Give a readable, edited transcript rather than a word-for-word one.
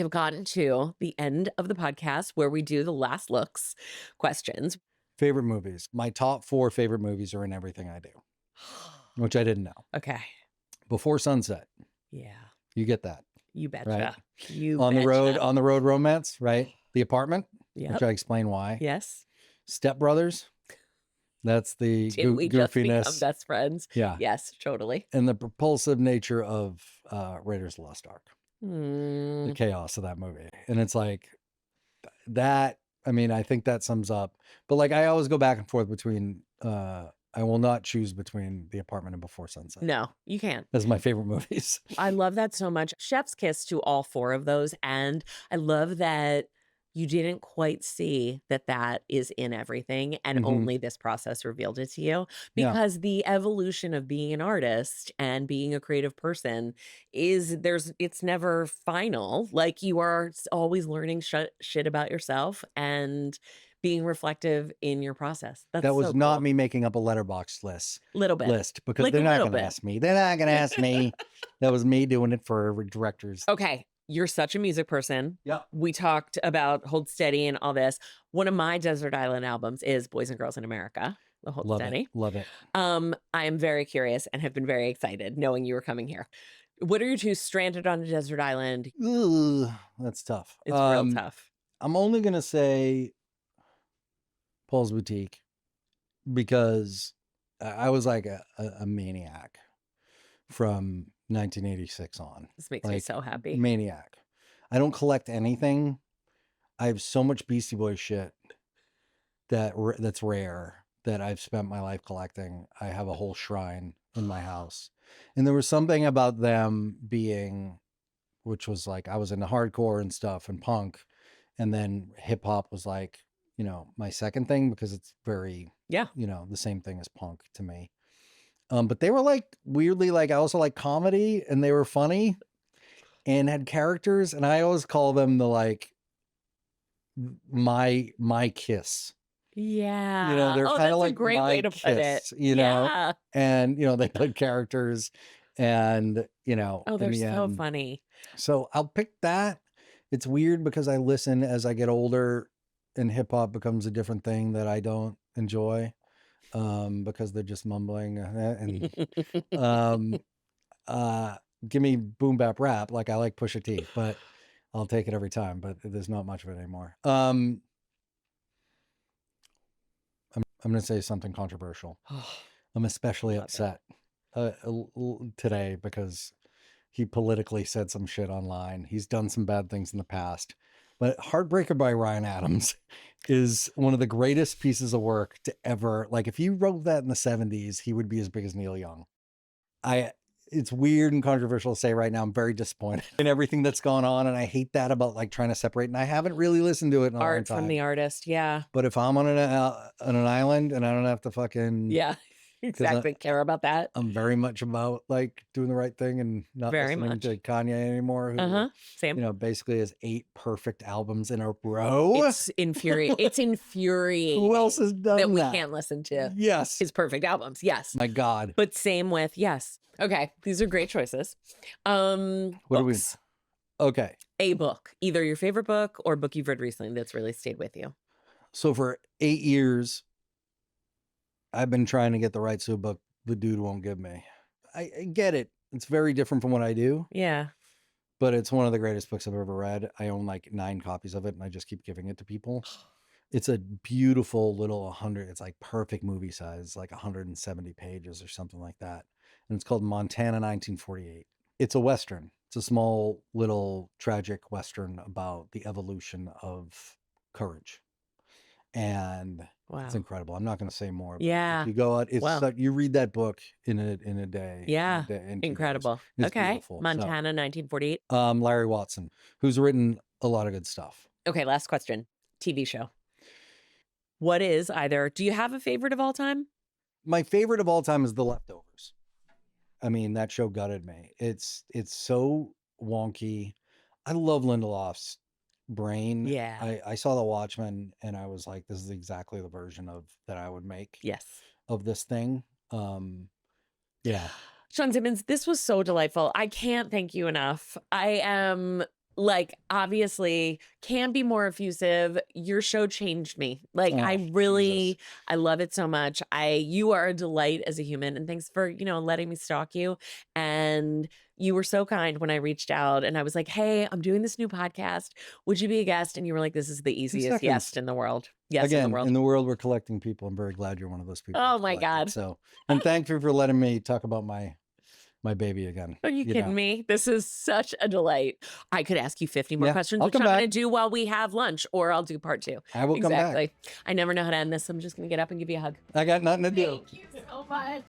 have gotten to the end of the podcast where we do the last looks questions. Favorite movies. My top 4 favorite movies are in everything I do, which I didn't know. Okay. Before Sunset. Yeah. You get that. You betcha. Right? You on betcha. the road romance, right? The Apartment, Yep. which I explain why. Yes. Step Brothers. That's the Did we just become goofiness. best friends? Yeah. Yes, totally. And the propulsive nature of Raiders of the Lost Ark. Mm. The chaos of that movie. And it's like that. I mean, I think that sums up. But like, I always go back and forth between, I will not choose between The Apartment and Before Sunset. No, you can't. That's my favorite movies. I love that so much. Chef's kiss to all 4 of those. And I love that you didn't quite see that that is in everything, and only this process revealed it to you, because the evolution of being an artist and being a creative person is it's never final. Like, you are always learning shit about yourself and being reflective in your process. That was so not cool. me making up a letterbox list because Like they're a not little going to bit. ask me. They're not going to ask me. That was me doing it for directors. Okay. You're such a music person. Yeah. We talked about Hold Steady and all this. One of my Desert Island albums is Boys and Girls in America, the Hold Steady. Love it. I am very curious and have been very excited knowing you were coming here. What are your 2 stranded on a desert island? Ugh, that's tough. It's real tough. I'm only going to say Paul's Boutique because I was like a maniac from 1986 on. This makes me so happy. Maniac. I don't collect anything. I have so much Beastie Boys shit that's rare that I've spent my life collecting. I have a whole shrine in my house. And there was something about them being, which was like, I was into hardcore and stuff and punk. And then hip hop was like, you know, my second thing because it's very, you know, the same thing as punk to me. But they were like weirdly, like I also like comedy, and they were funny and had characters. And I always call them the like my Kiss. Yeah. You know, they're kind of like a great way to put it. You know, and you know, they played characters, and you know, they're so funny. So I'll pick that. It's weird because I listen as I get older, and hip hop becomes a different thing that I don't enjoy. Because they're just mumbling and give me boom bap rap. Like I like Pusha T, but I'll take it every time, but there's not much of it anymore. I'm going to say something controversial. I'm especially upset today because he politically said some shit online. He's done some bad things in the past. But Heartbreaker by Ryan Adams is one of the greatest pieces of work to ever, like if you wrote that in the 70s, he would be as big as Neil Young. It's weird and controversial to say right now. I'm very disappointed in everything that's gone on. And I hate that about like trying to separate. And I haven't really listened to it in a long time. Art from the artist. Yeah. But if I'm on an island and I don't have to fucking. Yeah. Exactly. Care about that. I'm very much about like doing the right thing and not listening to Kanye anymore. Who, Same. You know, basically has 8 perfect albums in a row. It's infuriating. Who else has done that? We can't listen to. Yes. His perfect albums. Yes. My God. But same with, yes. Okay. These are great choices. What do we? Okay. A book, either your favorite book or book you've read recently that's really stayed with you. So for 8 years, I've been trying to get the rights to a book the dude won't give me. I get it. It's very different from what I do. Yeah. But it's one of the greatest books I've ever read. I own like 9 copies of it and I just keep giving it to people. It's a beautiful little 100, it's like perfect movie size, like 170 pages or something like that. And it's called Montana 1948. It's a Western. It's a small little tragic Western about the evolution of courage. And it's incredible. I'm not going to say more. Yeah. If you go out, you read that book in a day. Yeah. In incredible. It's okay. Beautiful. Montana, 1948. Larry Watson, who's written a lot of good stuff. Okay. Last question. TV show. What is do you have a favorite of all time? My favorite of all time is The Leftovers. I mean, that show gutted me. It's so wonky. I love Lindelof's brain. Yeah. I saw The Watchmen and I was like, this is exactly the version of that I would make. Yes. Of this thing. Yeah. Shawn Simmons, this was so delightful. I can't thank you enough. I am like, obviously can be more effusive. Your show changed me. Like, Oh, I Jesus. really, I love it so much. You are a delight as a human, and thanks for, letting me stalk you. And you were so kind when I reached out and I was like, hey, I'm doing this new podcast. Would you be a guest? And you were like, this is the 2 easiest yes seconds. in the world. Yes, in the Again, world. in the world we're collecting people, I'm very glad you're one of those people Oh who's my collected. God. So, and thank you for letting me talk about my baby again. Are you kidding me? This is such a delight. I could ask you 50 more Yeah, questions, I'll which come I'm going back. to do while we have lunch, or I'll do part 2. I will come back. Exactly. I never know how to end this. I'm just going to get up and give you a hug. I got nothing to do. Thank you so much.